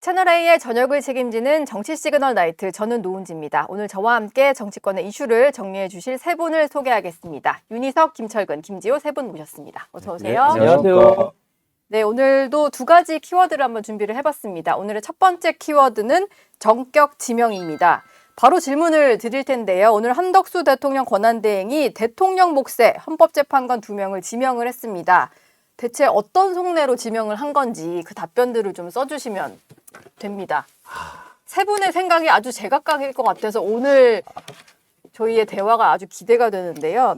채널A의 저녁을 책임지는 정치 시그널 나이트, 저는 노은지입니다. 오늘 저와 함께 정치권의 이슈를 정리해 주실 세 분을 소개하겠습니다. 윤희석, 김철근, 김지호 세 분 모셨습니다. 어서 오세요. 네, 안녕하세요. 네, 오늘도 두 가지 키워드를 한번 준비를 해봤습니다. 오늘의 첫 번째 키워드는 정격 지명입니다. 바로 질문을 드릴 텐데요. 오늘 한덕수 대통령 권한대행이 대통령 몫의 헌법재판관 2명을 지명을 했습니다. 대체 어떤 속내로 지명을 한 건지 그 답변들을 좀 써주시면 됩니다. 세 분의 생각이 아주 제각각일 것 같아서 오늘 저희의 대화가 아주 기대가 되는데요.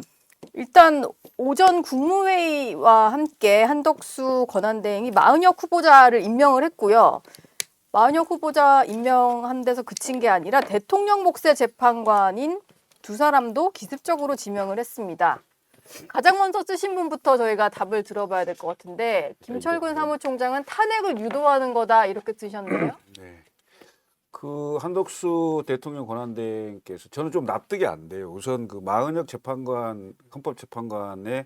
일단 오전 국무회의와 함께 한덕수 권한대행이 마은혁 후보자를 임명을 했고요. 마은혁 후보자 임명한 데서 그친 게 아니라 대통령 몫의 재판관인 두 사람도 기습적으로 지명을 했습니다. 가장 먼저 쓰신 분부터 저희가 답을 들어봐야 될 것 같은데 김철근 사무총장은 탄핵을 유도하는 거다 이렇게 쓰셨네요. 네. 그 한덕수 대통령 권한대행께서 저는 좀 납득이 안 돼요. 우선 그 마은혁 재판관, 헌법재판관의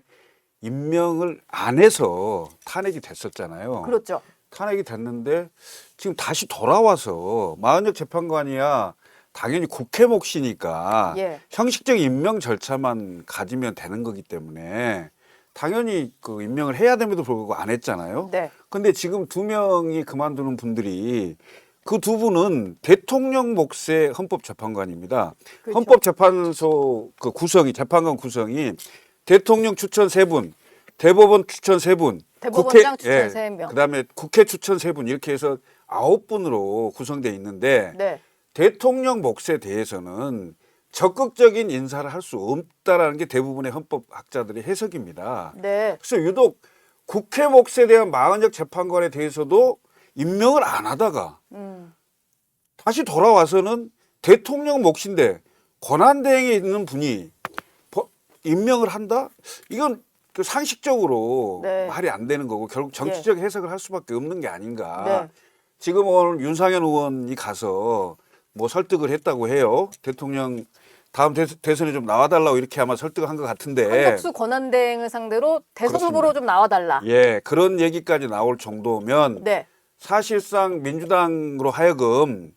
임명을 안 해서 탄핵이 됐었잖아요. 그렇죠. 탄핵이 됐는데 지금 다시 돌아와서 마은혁 재판관이야 당연히 국회 몫이니까 예. 형식적 임명 절차만 가지면 되는 거기 때문에 당연히 그 임명을 해야 됨에도 불구하고 안 했잖아요. 네. 근데 지금 2명이 그만두는 분들이 그 두 분은 대통령 몫의 헌법재판관입니다. 그렇죠. 헌법재판소 그 구성이 재판관 구성이 대통령 추천 3분, 대법원 추천 3분, 대법원장 추천 3명. 그다음에 국회 추천 3분 이렇게 해서 9분으로 구성되어 있는데 네. 대통령 몫에 대해서는 적극적인 인사를 할 수 없다라는 게 대부분의 헌법학자들의 해석입니다. 네. 그래서 유독 국회 몫에 대한 마은혁 재판관에 대해서도 임명을 안 하다가 다시 돌아와서는 대통령 몫인데 권한대행에 있는 분이 임명을 한다? 이건 그 상식적으로 네. 말이 안 되는 거고 결국 정치적 해석을 할 수밖에 없는 게 아닌가. 네. 지금 오늘 윤상현 의원이 가서 뭐 설득을 했다고 해요. 대통령 다음 대선에 좀 나와달라고 이렇게 아마 설득을 한 것 같은데. 한덕수 권한대행을 상대로 대선 그렇습니다. 후보로 좀 나와달라. 예, 그런 얘기까지 나올 정도면 네. 사실상 민주당으로 하여금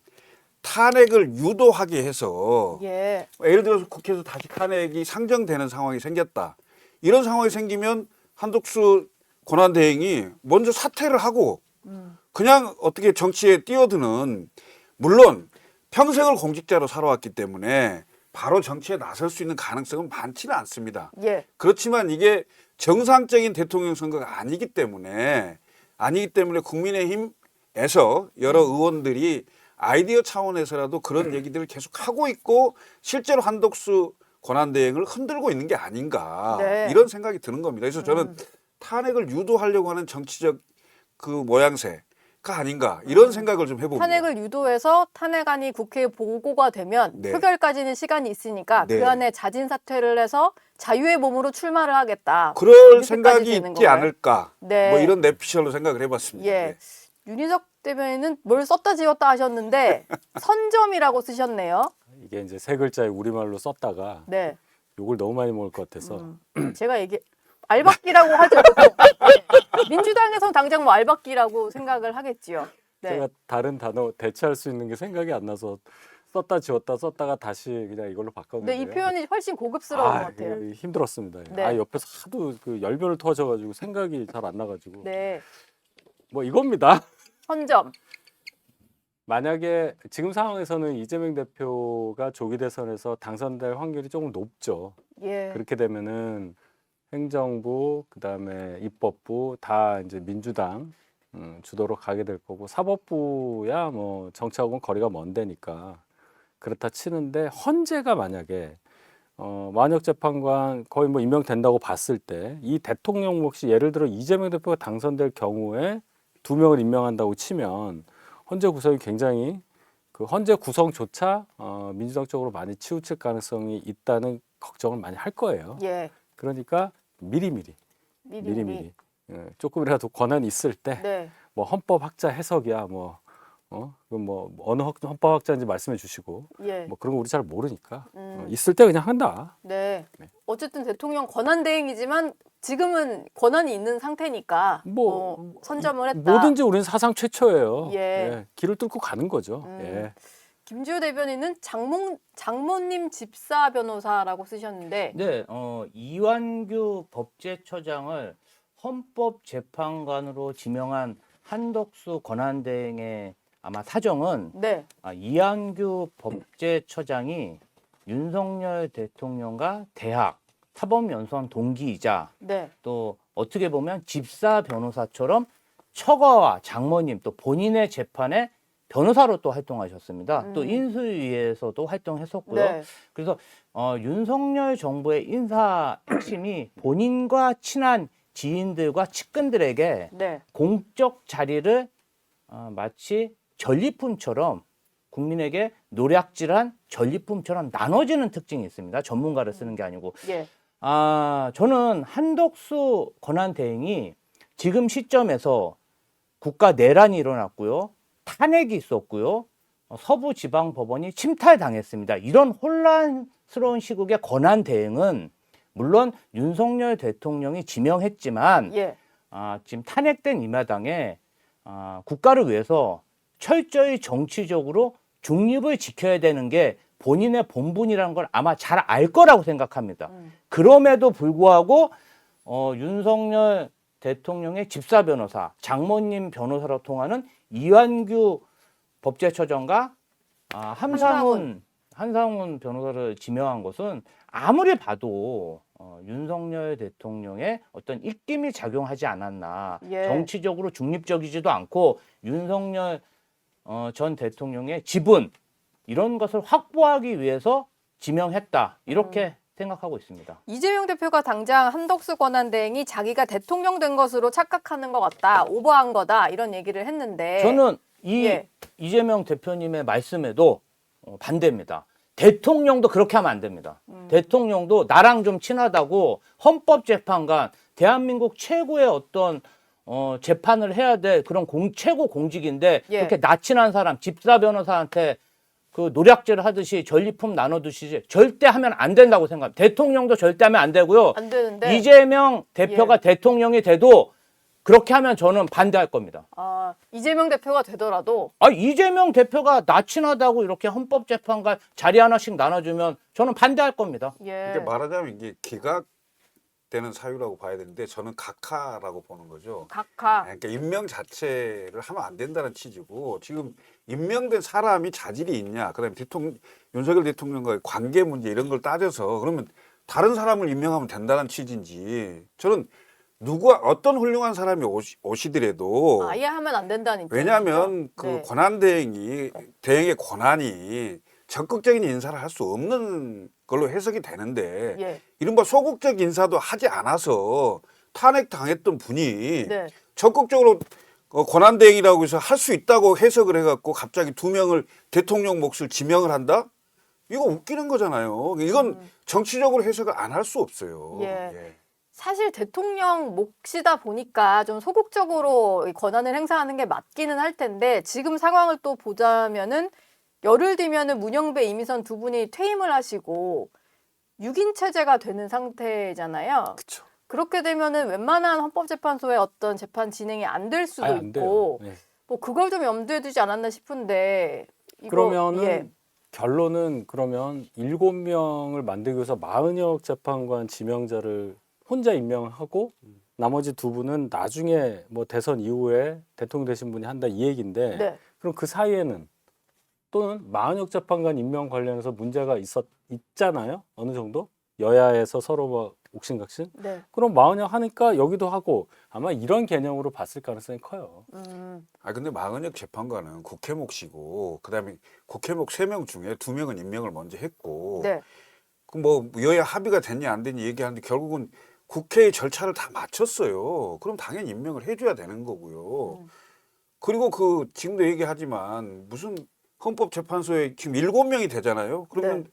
탄핵을 유도하게 해서 예. 예를 들어서 국회에서 다시 탄핵이 상정되는 상황이 생겼다. 이런 상황이 생기면 한덕수 권한대행이 먼저 사퇴를 하고 그냥 어떻게 정치에 뛰어드는, 물론 평생을 공직자로 살아왔기 때문에 바로 정치에 나설 수 있는 가능성은 많지는 않습니다. 예. 그렇지만 이게 정상적인 대통령 선거가 아니기 때문에 국민의힘에서 여러 의원들이 아이디어 차원에서라도 그런 얘기들을 계속 하고 있고 실제로 한덕수 권한대행을 흔들고 있는 게 아닌가. 네. 이런 생각이 드는 겁니다. 그래서 저는 탄핵을 유도하려고 하는 정치적 그 모양새가 아닌가 이런 생각을 좀 해봅니다. 탄핵을 유도해서 탄핵안이 국회에 보고가 되면 네. 표결까지는 시간이 있으니까 네. 그 안에 자진 사퇴를 해서 자유의 몸으로 출마를 하겠다. 그럴 이렇게까지 생각이 되는 있지 건가요? 않을까. 네. 뭐 이런 내피셜로 생각을 해봤습니다. 예. 윤희석 대변인은 뭘 썼다 지웠다 하셨는데 선점이라고 쓰셨네요. 이게 이제 세 글자에 우리말로 썼다가 네. 욕을 너무 많이 먹을 것 같아서 제가 알박기라고 하죠. 민주당에서는 당장 뭐 알박기라고 생각을 하겠지요. 네. 제가 다른 단어 대체할 수 있는 게 생각이 안 나서 썼다 지웠다 썼다가 다시 그냥 이걸로 바꿨는데요. 네, 이 표현이 훨씬 고급스러운 것 같아요. 이게 힘들었습니다. 네. 옆에서 하도 그 열변을 터져가지고 생각이 잘 안 나가지고 네. 뭐 이겁니다. 선점. 만약에 지금 상황에서는 이재명 대표가 조기 대선에서 당선될 확률이 조금 높죠. 예. 그렇게 되면은 행정부, 그다음에 입법부 다 이제 민주당 주도로 가게 될 거고 사법부야 뭐 정치하고는 거리가 먼 데니까 그렇다 치는데 헌재가 만약에 마은혁 재판관 거의 뭐 임명된다고 봤을 때 이 대통령 몫이 예를 들어 이재명 대표가 당선될 경우에 2명을 임명한다고 치면 헌재 구성이 굉장히 그 헌재 구성조차 민주당 쪽으로 많이 치우칠 가능성이 있다는 걱정을 많이 할 거예요. 예. 그러니까 미리미리 조금이라도 권한이 있을 때 네. 뭐 헌법학자 해석이야 뭐 그럼 뭐 어느 헌법학자인지 말씀해 주시고 예. 뭐 그런 거 우리 잘 모르니까 있을 때 그냥 한다. 네. 네. 어쨌든 대통령 권한대행이지만 지금은 권한이 있는 상태니까 뭐 선점을 했다. 뭐든지 우리는 사상 최초예요. 예. 길을 뚫고 가는 거죠. 예. 김주호 대변인은 장모님 집사 변호사라고 쓰셨는데 네, 이완규 법제처장을 헌법재판관으로 지명한 한덕수 권한대행의 아마 사정은 네. 이완규 법제처장이 윤석열 대통령과 대학 사법연수원 동기이자 네. 또 어떻게 보면 집사 변호사처럼 처가와 장모님 또 본인의 재판에 변호사로 또 활동하셨습니다. 또 인수위에서도 활동했었고요. 네. 그래서 윤석열 정부의 인사 핵심이 본인과 친한 지인들과 측근들에게 네. 공적 자리를 마치 전리품처럼 국민에게 노략질한 전리품처럼 나눠지는 특징이 있습니다. 전문가를 쓰는 게 아니고. 예. 저는 한덕수 권한대행이 지금 시점에서 국가 내란이 일어났고요. 탄핵이 있었고요. 서부지방법원이 침탈당했습니다. 이런 혼란스러운 시국의 권한대행은 물론 윤석열 대통령이 지명했지만 예. 지금 탄핵된 이 마당에 국가를 위해서 철저히 정치적으로 중립을 지켜야 되는 게 본인의 본분이라는 걸 아마 잘 알 거라고 생각합니다. 그럼에도 불구하고 윤석열 대통령의 집사 변호사, 장모님 변호사로 통하는 이완규 법제처장과 한상훈 변호사를 지명한 것은 아무리 봐도 윤석열 대통령의 어떤 입김이 작용하지 않았나. 예. 정치적으로 중립적이지도 않고 윤석열 전 대통령의 지분 이런 것을 확보하기 위해서 지명했다. 이렇게 생각하고 있습니다. 이재명 대표가 당장 한덕수 권한대행이 자기가 대통령 된 것으로 착각하는 것 같다. 오버한 거다. 이런 얘기를 했는데 저는 예. 이재명 대표님의 말씀에도 반대입니다. 대통령도 그렇게 하면 안 됩니다. 대통령도 나랑 좀 친하다고 헌법재판관, 대한민국 최고의 어떤 재판을 해야 될 그런 최고 공직인데 예. 그렇게 나 친한 사람, 집사 변호사한테 그 노략질 하듯이 전리품 나눠두시지 절대 하면 안 된다고 생각합니다. 대통령도 절대 하면 안 되고요. 안 되는데 이재명 대표가 예. 대통령이 돼도 그렇게 하면 저는 반대할 겁니다. 이재명 대표가 되더라도 이재명 대표가 나 친하다고 이렇게 헌법재판관 자리 하나씩 나눠주면 저는 반대할 겁니다. 예. 이게 말하자면 이게 기각되는 사유라고 봐야 되는데 저는 각하라고 보는 거죠. 각하. 그러니까 임명 자체를 하면 안 된다는 취지고 지금 임명된 사람이 자질이 있냐, 그다음에 윤석열 대통령과의 관계 문제 이런 걸 따져서 그러면 다른 사람을 임명하면 된다는 취지인지 저는 어떤 훌륭한 사람이 오시더라도 아예 하면 안 된다는 입장이죠. 왜냐하면 그 네. 대행의 권한이 적극적인 인사를 할 수 없는 걸로 해석이 되는데 예. 이른바 소극적 인사도 하지 않아서 탄핵당했던 분이 네. 적극적으로 권한대행이라고 해서 할 수 있다고 해석을 해갖고 갑자기 2명을 대통령 몫을 지명을 한다? 이거 웃기는 거잖아요. 이건 정치적으로 해석을 안 할 수 없어요. 예. 사실 대통령 몫이다 보니까 좀 소극적으로 권한을 행사하는 게 맞기는 할 텐데 지금 상황을 또 보자면은 열흘 뒤면은 문영배, 이미선 두 분이 퇴임을 하시고 6인 체제가 되는 상태잖아요. 그렇죠. 그렇게 되면은 웬만한 헌법재판소의 어떤 재판 진행이 안 될 수도 안 돼요. 있고 네. 뭐 그걸 좀 염두에 두지 않았나 싶은데 이거 그러면은 예. 결론은 그러면 7명을 만들기 위해서 마은혁 재판관 지명자를 혼자 임명하고 나머지 두 분은 나중에 뭐 대선 이후에 대통령 되신 분이 한다 이 얘기인데 네. 그럼 그 사이에는 또는 마은혁 재판관 임명 관련해서 문제가 있잖아요. 어느 정도 여야에서 서로 뭐 옥신각신. 네. 그럼 마은혁 하니까 여기도 하고 아마 이런 개념으로 봤을 가능성이 커요. 근데 마은혁 재판관은 국회 몫이고 그다음에 국회 몫 3명 중에 2명은 임명을 먼저 했고 네. 그 뭐 여야 합의가 됐냐 안 됐냐 얘기하는데 결국은 국회의 절차를 다 마쳤어요. 그럼 당연히 임명을 해줘야 되는 거고요. 그리고 그 지금도 얘기하지만 무슨 헌법재판소에 지금 7명이 되잖아요. 그러면 네.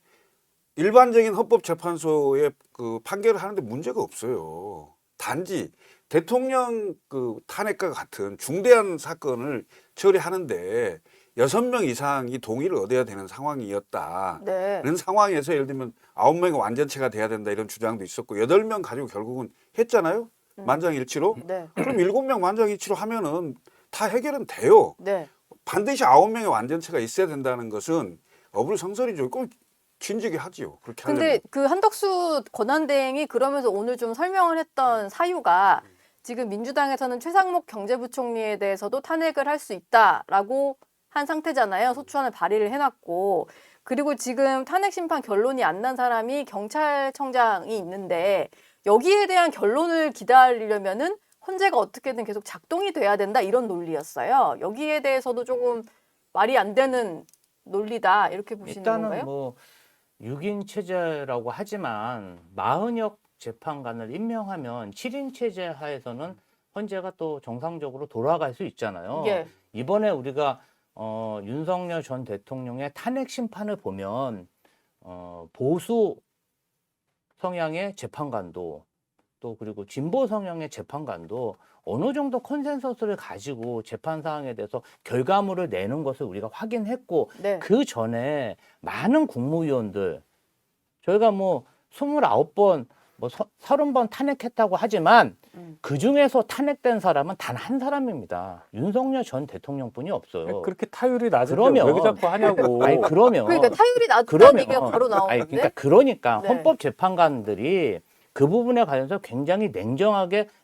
일반적인 헌법재판소의 그 판결을 하는데 문제가 없어요. 단지 대통령 그 탄핵과 같은 중대한 사건을 처리하는데 6명 이상이 동의를 얻어야 되는 상황이었다. 네. 그런 상황에서 예를 들면 9명이 완전체가 돼야 된다 이런 주장도 있었고 8명 가지고 결국은 했잖아요. 만장일치로. 네. 그럼 7명 만장일치로 하면은 다 해결은 돼요. 네. 반드시 9명의 완전체가 있어야 된다는 것은 어불성설이죠. 꼭 진지하게 하지요. 그렇게 하려면. 근데 그 한덕수 권한대행이 그러면서 오늘 좀 설명을 했던 사유가 지금 민주당에서는 최상목 경제부총리에 대해서도 탄핵을 할 수 있다라고 한 상태잖아요. 소추안을 발의를 해놨고. 그리고 지금 탄핵 심판 결론이 안 난 사람이 경찰청장이 있는데 여기에 대한 결론을 기다리려면은 헌재가 어떻게든 계속 작동이 돼야 된다 이런 논리였어요. 여기에 대해서도 조금 말이 안 되는 논리다 이렇게 보시는 일단은 건가요? 뭐 6인 체제라고 하지만 40여 재판관을 임명하면 7인 체제 하에서는 헌재가 또 정상적으로 돌아갈 수 있잖아요. 예. 이번에 우리가 윤석열 전 대통령의 탄핵 심판을 보면 보수 성향의 재판관도 또 그리고 진보 성향의 재판관도 어느 정도 컨센서스를 가지고 재판 사항에 대해서 결과물을 내는 것을 우리가 확인했고 네. 그 전에 많은 국무위원들 저희가 뭐 29번 뭐 30번 탄핵했다고 하지만 그 중에서 탄핵된 사람은 단 한 사람입니다. 윤석열 전 대통령뿐이 없어요. 그렇게 타율이 낮은데 그러면- 왜 자꾸 하냐고. 아니 그러면 그러니까 타율이 낮다는 그러면- 얘기가 바로 나오는데. 그러니까 네. 헌법 재판관들이 그 부분에 관해서 굉장히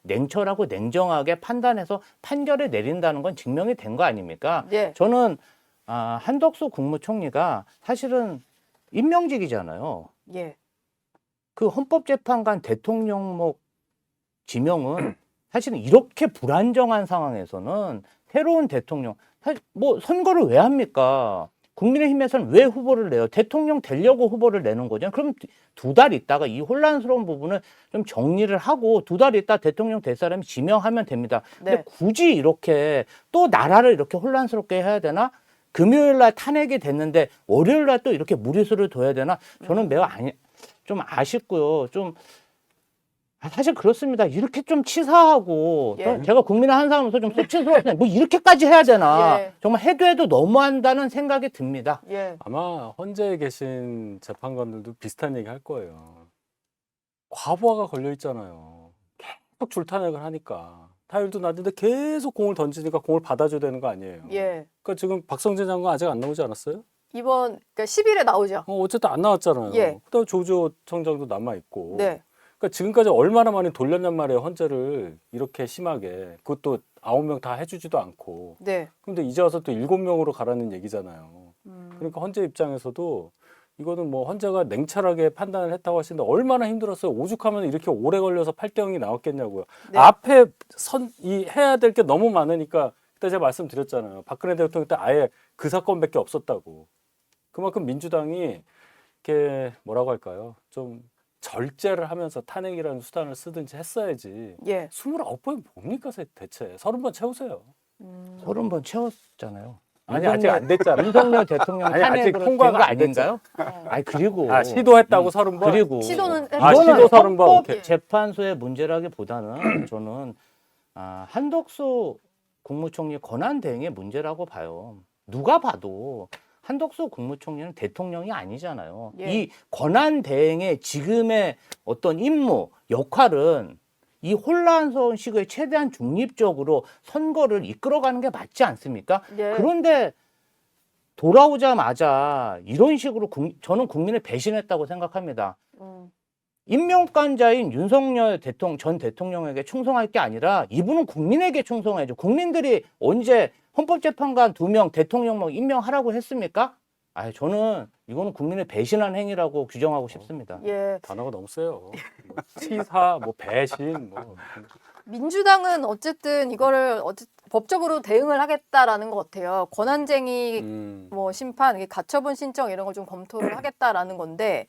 냉철하고 냉정하게 판단해서 판결을 내린다는 건 증명이 된 거 아닙니까? 예. 저는 한덕수 국무총리가 사실은 임명직이잖아요. 예. 그 헌법재판관 대통령목 지명은 사실은 이렇게 불안정한 상황에서는 새로운 대통령, 사실 뭐 선거를 왜 합니까? 국민의힘에서는 왜 후보를 내요? 대통령 되려고 후보를 내는 거죠. 그럼 2달 있다가 이 혼란스러운 부분을 좀 정리를 하고 2달 있다 대통령 될 사람이 지명하면 됩니다. 근데 네. 굳이 이렇게 또 나라를 이렇게 혼란스럽게 해야 되나? 금요일 날 탄핵이 됐는데 월요일 날 또 이렇게 무리수를 둬야 되나? 저는 매우 좀 아쉽고요. 좀 사실 그렇습니다. 이렇게 좀 치사하고 예. 제가 국민의 한 사람으로서 좀 쑥스러웠어요. 뭐 이렇게까지 해야 되나? 예. 정말 해도 너무한다는 생각이 듭니다. 예. 아마 헌재에 계신 재판관들도 비슷한 얘기 할 거예요. 과부하가 걸려 있잖아요. 계속 줄탄핵을 하니까 타율도 낮은데 계속 공을 던지니까 공을 받아줘야 되는 거 아니에요. 예. 그러니까 지금 박성재 장관 아직 안 나오지 않았어요? 이번 그러니까 10일에 나오죠. 어쨌든 안 나왔잖아요. 예. 그다음 조지호 청장도 남아 있고. 네. 그러니까 지금까지 얼마나 많이 돌렸냔 말이에요. 헌재를 이렇게 심하게. 그것도 9명 다 해주지도 않고. 네. 근데 이제 와서 또 7명으로 가라는 얘기잖아요. 그러니까 헌재 입장에서도 이거는 뭐 헌재가 냉철하게 판단을 했다고 하시는데 얼마나 힘들었어요. 오죽하면 이렇게 오래 걸려서 8대 0이 나왔겠냐고요. 네. 앞에 해야 될 게 너무 많으니까 그때 제가 말씀드렸잖아요. 박근혜 대통령 때 아예 그 사건밖에 없었다고. 그만큼 민주당이 이렇게 뭐라고 할까요? 좀 절제를 하면서 탄핵이라는 수단을 쓰든지 했어야지. 예. 29번이 뭡니까 대체? 30번 채우세요. 30번 채웠잖아요. 아니 아직 안 됐잖아. 윤석열 대통령 아니, 아직 탄핵으로 통과가 된거 안 아닌가요? 아니 그리고 시도했다고 30번? 그리고 시도는 아, 이거는 시도 30번. 헌법 오케이. 재판소의 문제라기보다는 저는 한덕수 국무총리 권한 대행의 문제라고 봐요. 누가 봐도 한덕수 국무총리는 대통령이 아니잖아요. 예. 이 권한 대행의 지금의 어떤 임무, 역할은 이 혼란스러운 시기에 최대한 중립적으로 선거를 이끌어가는 게 맞지 않습니까? 예. 그런데 돌아오자마자 이런 식으로 저는 국민을 배신했다고 생각합니다. 임명권자인 윤석열 전 대통령에게 충성할 게 아니라 이분은 국민에게 충성해야죠. 국민들이 언제 헌법재판관 2명 대통령 임명하라고 했습니까? 저는 이거는 국민을 배신한 행위라고 규정하고 싶습니다. 예. 단어가 너무 세요. 뭐 치사, 뭐 배신, 뭐. 민주당은 어쨌든 이거를 법적으로 대응을 하겠다라는 것 같아요. 권한쟁의 뭐 심판, 가처분 신청 이런 걸 좀 검토를 하겠다라는 건데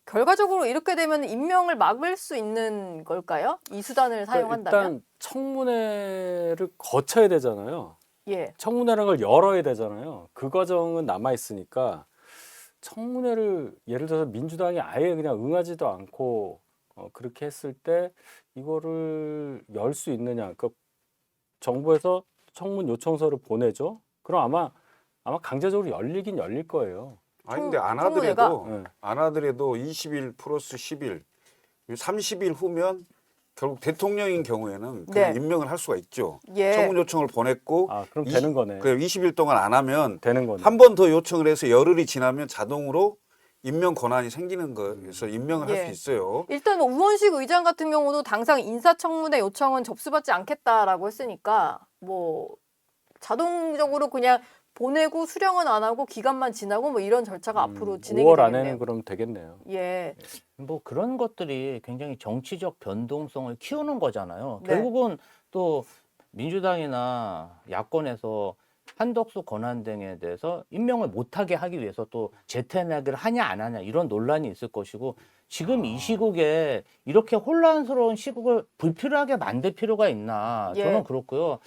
결과적으로 이렇게 되면 임명을 막을 수 있는 걸까요? 이 수단을 사용한다면? 일단 청문회를 거쳐야 되잖아요. 예. 청문회라는 걸 열어야 되잖아요. 그 과정은 남아 있으니까 청문회를 예를 들어서 민주당이 아예 그냥 응하지도 않고 그렇게 했을 때 이거를 열 수 있느냐. 그러니까 정부에서 청문 요청서를 보내죠. 그럼 아마 강제적으로 열리긴 열릴 거예요. 아니 근데 안 청문회가? 하더라도 네. 안 하더라도 20일 플러스 10일, 30일 후면 결국 대통령인 경우에는 그냥 네. 임명을 할 수가 있죠. 예. 청문 요청을 보냈고 그럼 되는 거네. 그 20일 동안 안 하면 되는 거네. 한 번 더 요청을 해서 열흘이 지나면 자동으로 임명 권한이 생기는 거에서 임명을 예. 할 수 있어요. 일단 뭐 우원식 의장 같은 경우도 당장 인사청문회 요청은 접수받지 않겠다라고 했으니까 뭐 자동적으로 그냥 보내고 수령은 안 하고 기간만 지나고 뭐 이런 절차가 앞으로 진행이 5월 되겠네요. 안에는 그럼 되겠네요. 예. 뭐 그런 것들이 굉장히 정치적 변동성을 키우는 거잖아요. 네. 결국은 또 민주당이나 야권에서 한덕수 권한대행에 대해서 임명을 못하게 하기 위해서 또 재탄핵을 하냐 안 하냐 이런 논란이 있을 것이고 지금 이 시국에 이렇게 혼란스러운 시국을 불필요하게 만들 필요가 있나 예. 저는 그렇고요.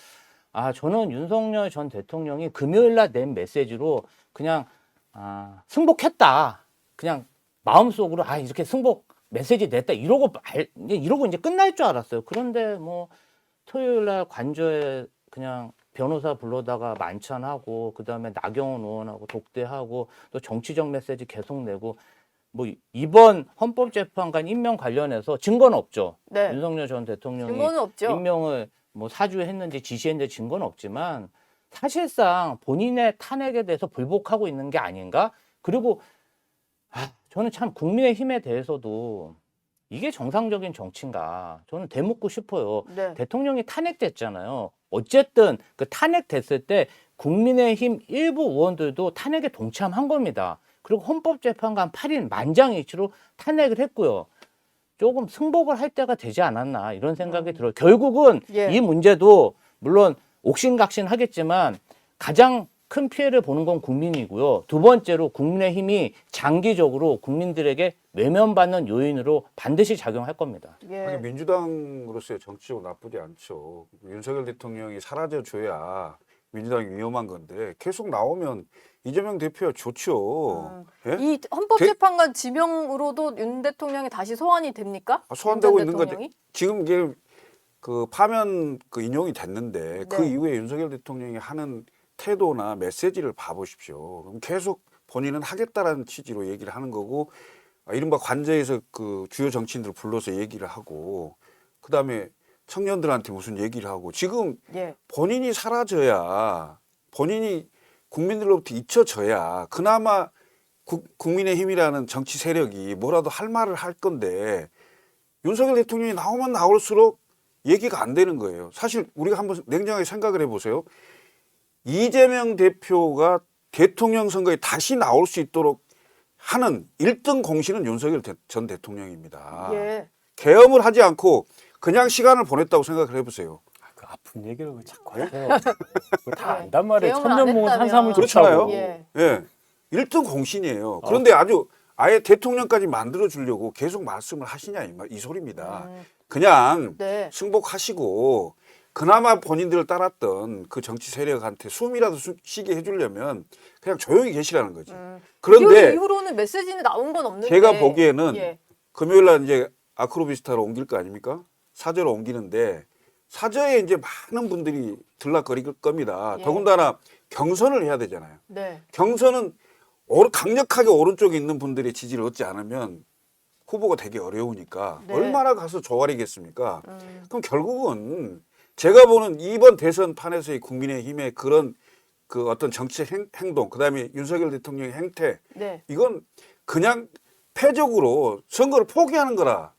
저는 윤석열 전 대통령이 금요일 날 낸 메시지로 그냥 승복했다. 그냥 마음속으로 이렇게 승복 메시지 냈다 이러고 이제 끝날 줄 알았어요. 그런데 뭐 토요일 날 관저에 그냥 변호사 불러다가 만찬하고 그다음에 나경원 의원하고 독대하고 또 정치적 메시지 계속 내고 뭐 이번 헌법재판관 임명 관련해서 증거는 없죠. 네. 윤석열 전 대통령이 증거는 없죠. 임명을 뭐 사주했는지 지시했는지 증거는 없지만 사실상 본인의 탄핵에 대해서 불복하고 있는 게 아닌가? 그리고 저는 참 국민의힘에 대해서도 이게 정상적인 정치인가? 저는 되묻고 싶어요. 네. 대통령이 탄핵됐잖아요. 어쨌든 그 탄핵됐을 때 국민의힘 일부 의원들도 탄핵에 동참한 겁니다. 그리고 헌법재판관 8인 만장일치로 탄핵을 했고요. 조금 승복을 할 때가 되지 않았나 이런 생각이 들어요. 결국은 예. 이 문제도 물론 옥신각신하겠지만 가장 큰 피해를 보는 건 국민이고요. 두 번째로 국민의힘이 장기적으로 국민들에게 외면받는 요인으로 반드시 작용할 겁니다. 예. 민주당으로서의 정치적으로 나쁘지 않죠. 윤석열 대통령이 사라져줘야 민주당이 위험한 건데 계속 나오면 이재명 대표가 좋죠. 예? 이 헌법재판관 지명으로도 윤 대통령이 다시 소환이 됩니까? 소환되고 윤 전 있는 거죠. 대통령이? 지금 이게 그 파면 그 인용이 됐는데 그 네. 이후에 윤석열 대통령이 하는 태도나 메시지를 봐보십시오. 그럼 계속 본인은 하겠다라는 취지로 얘기를 하는 거고, 이른바 관저에서 그 주요 정치인들 불러서 얘기를 하고, 그 다음에 청년들한테 무슨 얘기를 하고, 지금 예. 본인이 사라져야, 본인이 국민들로부터 잊혀져야 그나마 국민의힘이라는 정치 세력이 뭐라도 할 말을 할 건데, 윤석열 대통령이 나오면 나올수록 얘기가 안 되는 거예요. 사실 우리가 한번 냉정하게 생각을 해보세요. 이재명 대표가 대통령 선거에 다시 나올 수 있도록 하는 1등 공신은 윤석열 전 대통령입니다. 예. 계엄을 하지 않고 그냥 시간을 보냈다고 생각을 해보세요. 그 아픈 얘기를 왜 자꾸 네. 하세요? 그거 다 안단 말이에요. 계엄을 안 천년몽은 했다면. 산삼을 그렇잖아요. 좋다고. 예. 예, 1등 공신이에요. 그런데 아예 대통령까지 만들어 주려고 계속 말씀을 하시냐 이 소리입니다. 그냥 네. 승복하시고 그나마 본인들을 따랐던 그 정치 세력한테 숨이라도 쉬게 해주려면 그냥 조용히 계시라는 거지. 그런데 이후로는 메시지는 나온 건 없는데. 제가 보기에는 예. 금요일 날 이제 아크로비스타로 옮길 거 아닙니까? 사저로 옮기는데 사저에 이제 많은 분들이 들락거릴 겁니다. 예. 더군다나 경선을 해야 되잖아요. 네. 경선은 강력하게 오른쪽에 있는 분들의 지지를 얻지 않으면 후보가 되기 어려우니까 네. 얼마나 가서 조아리겠습니까? 그럼 결국은 제가 보는 이번 대선 판에서의 국민의힘의 그런 그 어떤 정치 행동, 그다음에 윤석열 대통령의 행태, 네. 이건 그냥 패적으로 선거를 포기하는 거라.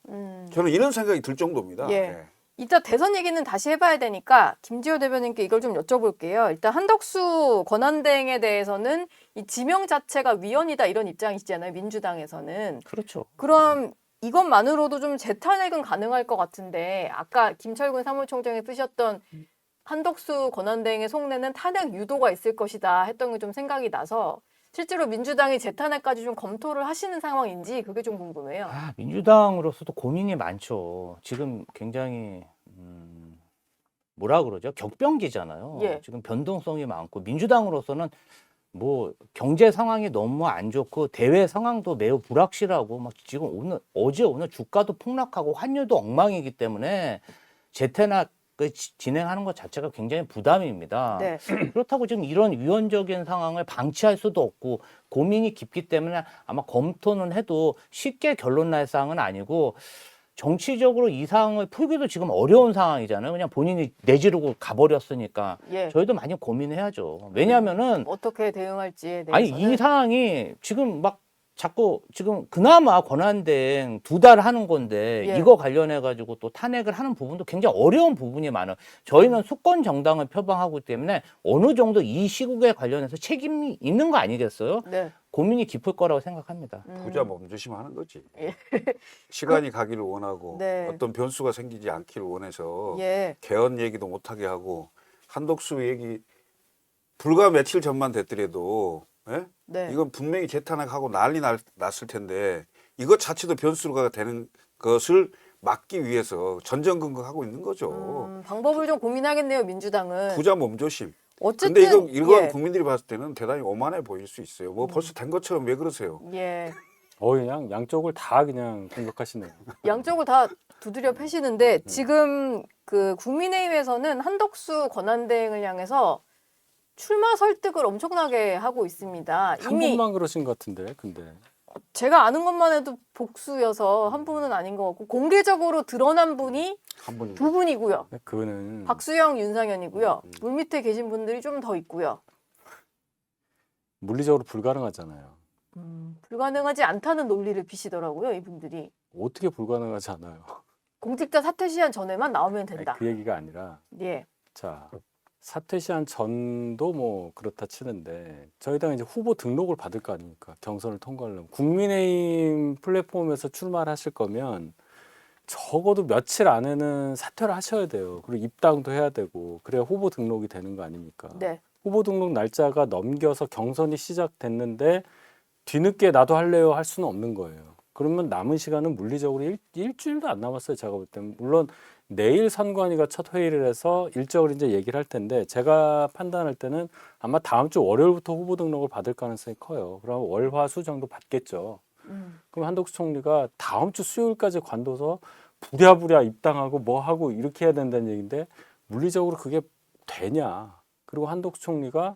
저는 이런 생각이 들 정도입니다. 예. 네. 이따 대선 얘기는 다시 해봐야 되니까 김지호 대변인께 이걸 좀 여쭤볼게요. 일단 한덕수 권한대행에 대해서는 이 지명 자체가 위헌이다 이런 입장이시잖아요. 민주당에서는. 그렇죠. 그럼 이것만으로도 좀 재탄핵은 가능할 것 같은데 아까 김철근 사무총장이 쓰셨던 한덕수 권한대행의 속내는 탄핵 유도가 있을 것이다 했던 게 좀 생각이 나서 실제로 민주당이 재탄핵까지 좀 검토를 하시는 상황인지 그게 좀 궁금해요. 민주당으로서도 고민이 많죠. 지금 굉장히 뭐라 그러죠? 격변기잖아요. 예. 지금 변동성이 많고 민주당으로서는 뭐 경제 상황이 너무 안 좋고 대외 상황도 매우 불확실하고 막 지금 어제 오늘 주가도 폭락하고 환율도 엉망이기 때문에 재테나 진행하는 것 자체가 굉장히 부담입니다. 네. 그렇다고 지금 이런 위헌적인 상황을 방치할 수도 없고 고민이 깊기 때문에 아마 검토는 해도 쉽게 결론 날 사항은 아니고 정치적으로 이 상황을 풀기도 지금 어려운 상황이잖아요. 그냥 본인이 내지르고 가버렸으니까 예. 저희도 많이 고민해야죠. 왜냐하면은 어떻게 대응할지에 대해서 아니 이 상황이 지금 막 자꾸 지금 그나마 권한대행 2달 하는 건데 예. 이거 관련해 가지고 또 탄핵을 하는 부분도 굉장히 어려운 부분이 많아요. 저희는 수권 정당을 표방하고 있기 때문에 어느 정도 이 시국에 관련해서 책임이 있는 거 아니겠어요? 네. 고민이 깊을 거라고 생각합니다. 부자 몸조심 하는 거지. 예. 시간이 가기를 원하고 네. 어떤 변수가 생기지 않기를 원해서 예. 개헌 얘기도 못하게 하고 한독수 얘기 불과 며칠 전만 됐더라도 예? 네. 이건 분명히 재탄핵하고 났을 텐데 이것 자체도 변수가 되는 것을 막기 위해서 전전긍긍하고 있는 거죠. 방법을 좀 고민하겠네요, 민주당은. 부자 몸조심. 어쨌든 근데 이건 예. 국민들이 봤을 때는 대단히 오만해 보일 수 있어요. 뭐 벌써 된 것처럼 왜 그러세요? 예. 그냥 양쪽을 다 그냥 공격하시네요. 양쪽을 다 두드려 패시는데 지금 그 국민의힘에서는 한덕수 권한대행을 향해서 출마 설득을 엄청나게 하고 있습니다. 한 이미 분만 그러신 것 같은데, 근데. 제가 아는 것만 해도 복수여서 한 분은 아닌 것 같고 공개적으로 드러난 분이 한 분이 2분이고요. 그거는 박수영, 윤상현이고요. 물밑에 계신 분들이 좀 더 있고요. 물리적으로 불가능하잖아요. 불가능하지 않다는 논리를 피시더라고요, 이분들이. 어떻게 불가능하지 않아요? 공직자 사퇴 시한 전에만 나오면 아니, 된다. 그 얘기가 아니라 예. 자, 사퇴 시한 전도 뭐 그렇다 치는데 저희 당 이제 후보 등록을 받을 거 아닙니까? 경선을 통과하려면 국민의힘 플랫폼에서 출마를 하실 거면 적어도 며칠 안에는 사퇴를 하셔야 돼요. 그리고 입당도 해야 되고 그래야 후보 등록이 되는 거 아닙니까? 네. 후보 등록 날짜가 넘겨서 경선이 시작됐는데 뒤늦게 나도 할래요 할 수는 없는 거예요. 그러면 남은 시간은 물리적으로 일주일도 안 남았어요. 제가 볼 때는. 물론 내일 선관위가 첫 회의를 해서 일정을 이제 얘기를 할 텐데 제가 판단할 때는 아마 다음 주 월요일부터 후보 등록을 받을 가능성이 커요. 그럼 월, 화, 수 정도 받겠죠. 그럼 한덕수 총리가 다음 주 수요일까지 관둬서 부랴부랴 입당하고 뭐 하고 이렇게 해야 된다는 얘기인데 물리적으로 그게 되냐. 그리고 한덕수 총리가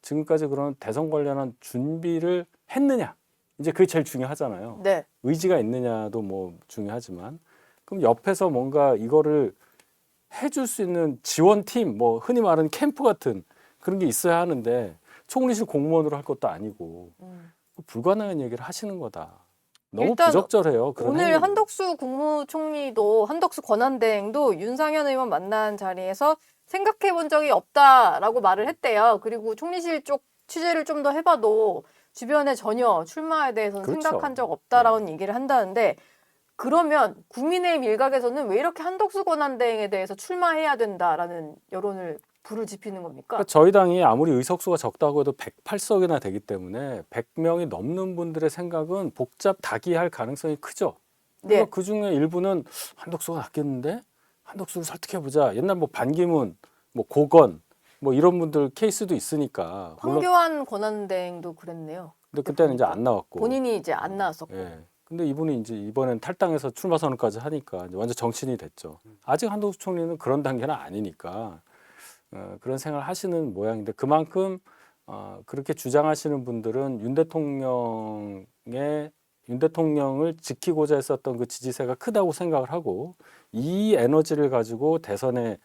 지금까지 그런 대선 관련한 준비를 했느냐. 이제 그게 제일 중요하잖아요. 네. 의지가 있느냐도 뭐 중요하지만 그럼 옆에서 뭔가 이거를 해줄 수 있는 지원팀, 뭐 흔히 말하는 캠프 같은 그런 게 있어야 하는데 총리실 공무원으로 할 것도 아니고 불가능한 얘기를 하시는 거다. 너무 일단 부적절해요. 그런 오늘 행위는. 한덕수 국무총리도 한덕수 권한대행도 윤상현 의원 만난 자리에서 생각해 본 적이 없다라고 말을 했대요. 그리고 총리실 쪽 취재를 좀 더 해봐도 주변에 전혀 출마에 대해서는 그렇죠. 생각한 적 없다라는 얘기를 한다는데 그러면 국민의힘 일각에서는 왜 이렇게 한덕수 권한대행에 대해서 출마해야 된다라는 여론을 불을 지피는 겁니까? 그러니까 저희 당이 아무리 의석수가 적다고 해도 108석이나 되기 때문에 100명이 넘는 분들의 생각은 복잡다기할 가능성이 크죠. 네. 그 중에 일부는 한덕수가 낫겠는데 한덕수를 설득해보자. 옛날 뭐 반기문, 뭐 고건 뭐 이런 분들 케이스도 있으니까. 물론 황교안 권한대행도 그랬네요. 근데 그때는 이제 안 나왔고. 본인이 이제 안 나왔었고. 예. 근데 이분이 이제 이번엔 탈당해서 출마 선언까지 하니까 이제 완전 정치인이 됐죠. 아직 한덕수 총리는 그런 단계는 아니니까 그런 생각을 하시는 모양인데 그만큼 그렇게 주장하시는 분들은 윤 대통령을 지키고자 했었던 그 지지세가 크다고 생각을 하고 이 에너지를 가지고 대선에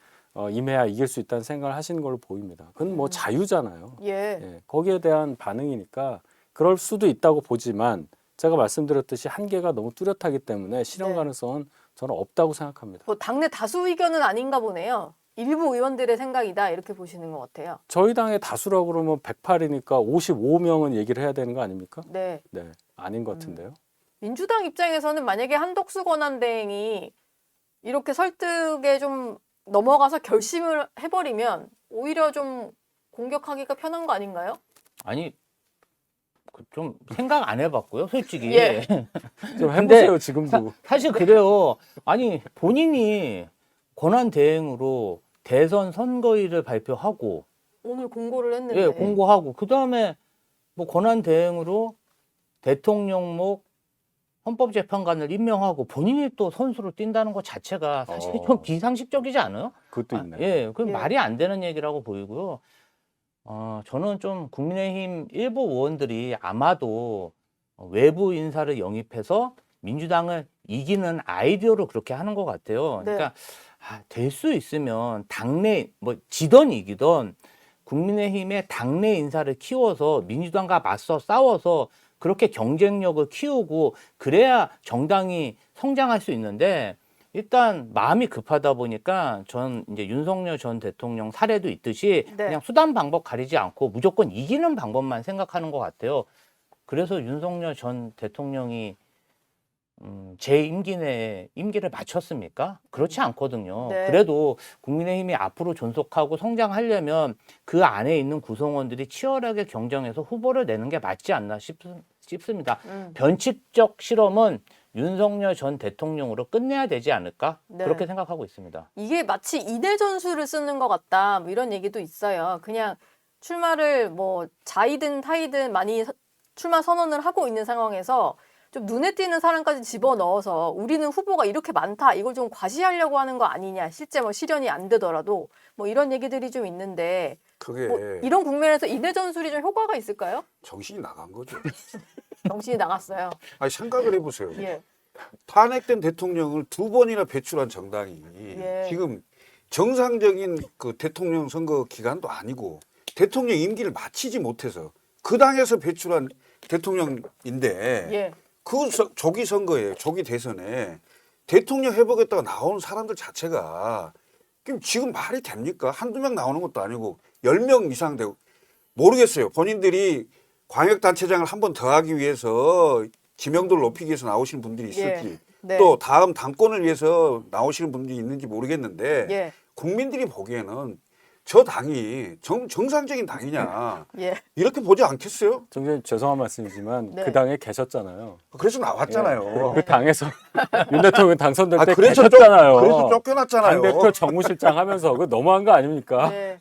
임해야 이길 수 있다는 생각을 하시는 걸로 보입니다. 그건 뭐 자유잖아요. 예. 예, 거기에 대한 반응이니까 그럴 수도 있다고 보지만 제가 말씀드렸듯이 한계가 너무 뚜렷하기 때문에 실현 네. 가능성은 저는 없다고 생각합니다. 뭐 당내 다수 의견은 아닌가 보네요. 일부 의원들의 생각이다 이렇게 보시는 것 같아요. 저희 당의 다수라고 그러면 108이니까 55명은 얘기를 해야 되는 거 아닙니까? 네. 네, 아닌 것 같은데요. 민주당 입장에서는 만약에 한덕수 권한대행이 이렇게 설득에 좀 넘어가서 결심을 해버리면 오히려 좀 공격하기가 편한 거 아닌가요? 아니 좀 생각 안 해봤고요, 솔직히. 예. 좀 근데 해보세요, 지금도. 사실 그래요. 아니 본인이 권한 대행으로 대선 선거일을 발표하고 오늘 공고를 했는데. 예, 공고하고 그다음에 뭐 권한 대행으로 대통령목 헌법재판관을 임명하고 본인이 또 선수로 뛴다는 것 자체가 사실 좀 비상식적이지 않아요? 그것도 있네요. 예, 그 예. 말이 안 되는 얘기라고 보이고요. 저는 좀 국민의힘 일부 의원들이 아마도 외부 인사를 영입해서 민주당을 이기는 아이디어로 그렇게 하는 것 같아요. 네. 그러니까 될 수 있으면 당내 뭐 지던 이기던 국민의힘의 당내 인사를 키워서 민주당과 맞서 싸워서 그렇게 경쟁력을 키우고 그래야 정당이 성장할 수 있는데 일단 마음이 급하다 보니까 전 이제 윤석열 전 대통령 사례도 있듯이 네. 그냥 수단 방법 가리지 않고 무조건 이기는 방법만 생각하는 것 같아요. 그래서 윤석열 전 대통령이 제 임기 내에 임기를 마쳤습니까? 그렇지 않거든요. 네. 그래도 국민의힘이 앞으로 존속하고 성장하려면 그 안에 있는 구성원들이 치열하게 경쟁해서 후보를 내는 게 맞지 않나 싶습니다. 변칙적 실험은 윤석열 전 대통령으로 끝내야 되지 않을까? 네. 그렇게 생각하고 있습니다. 이게 마치 이대 전술을 쓰는 것 같다. 뭐 이런 얘기도 있어요. 그냥 출마를 뭐 자이든 타이든 많이 출마 선언을 하고 있는 상황에서 좀 눈에 띄는 사람까지 집어넣어서 우리는 후보가 이렇게 많다. 이걸 좀 과시하려고 하는 거 아니냐. 실제 뭐 실현이 안 되더라도 뭐 이런 얘기들이 좀 있는데 그게 뭐 이런 국면에서 이대 전술이 좀 효과가 있을까요? 정신이 나간 거죠. 정신이 나갔어요. 아니 생각을 해보세요. 예. 탄핵된 대통령을 2번이나 배출한 정당이 예. 지금 정상적인 그 대통령 선거 기간도 아니고 대통령 임기를 마치지 못해서 그 당에서 배출한 대통령인데 예. 그 조기 선거에 조기 대선에 대통령 해보겠다가 나오는 사람들 자체가 지금 말이 됩니까? 한두 명 나오는 것도 아니고 10명 이상 되고 모르겠어요. 본인들이 광역단체장을 한 번 더 하기 위해서 지명도를 높이기 위해서 나오시는 분들이 있을지 예. 네. 또 다음 당권을 위해서 나오시는 분들이 있는지 모르겠는데 예. 국민들이 보기에는 저 당이 정상적인 당이냐 예. 이렇게 보지 않겠어요? 정말 죄송한 말씀이지만 네. 그 당에 계셨잖아요. 그래서 나왔잖아요. 그 당에서 윤 대통령 당선될 때 그래서 계셨잖아요. 그래서 쫓겨났잖아요. 당대표 정무실장 하면서 그 너무한 거 아닙니까? 네.